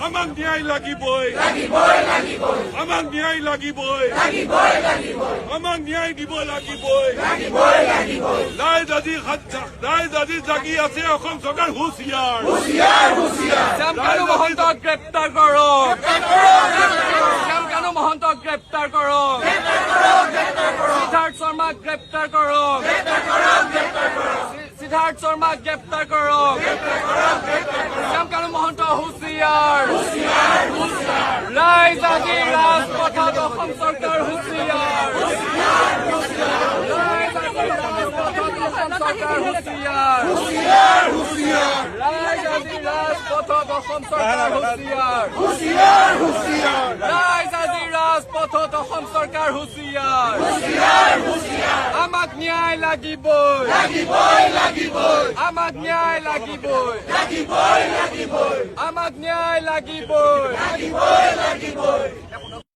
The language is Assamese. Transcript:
আমাক ন্যায় লাগিবই আমাক ন্যায় লাগিবই আমাক ন্যায় দিব লাগিবই রাইজ আজি জাগি আছে অসম চৰকাৰ হুঁচিয়াৰ শ্যামকানু মহন্তক গ্ৰেপ্তাৰ কৰক শ্যামকানু মহন্তক গ্ৰেপ্তাৰ কৰক সিদ্ধাৰ্থ শৰ্মাক গ্ৰেপ্তাৰ কৰক সিদ্ধাৰ্থ শৰ্মাক গ্ৰেপ্তাৰ কৰক শ্যামকানু মহন্ত হুঁচিয়াৰ ৰাইজ আজি ৰাজপথত অসম চৰকাৰ হুঁচিয়াৰ ৰাইজ আজি ৰাজপথত অসম চৰকাৰ হুঁচিয়াৰ ৰাইজ আজি ৰাজপথত অসম চৰকাৰ হুঁচিয়াৰ ৰাইজ আজি ৰাজপথত অসম চৰকাৰ হুঁচিয়াৰ আমাক ন্যায় লাগিবই আমাক ন্যায় লাগিবই আমাক ন্যায় লাগিবই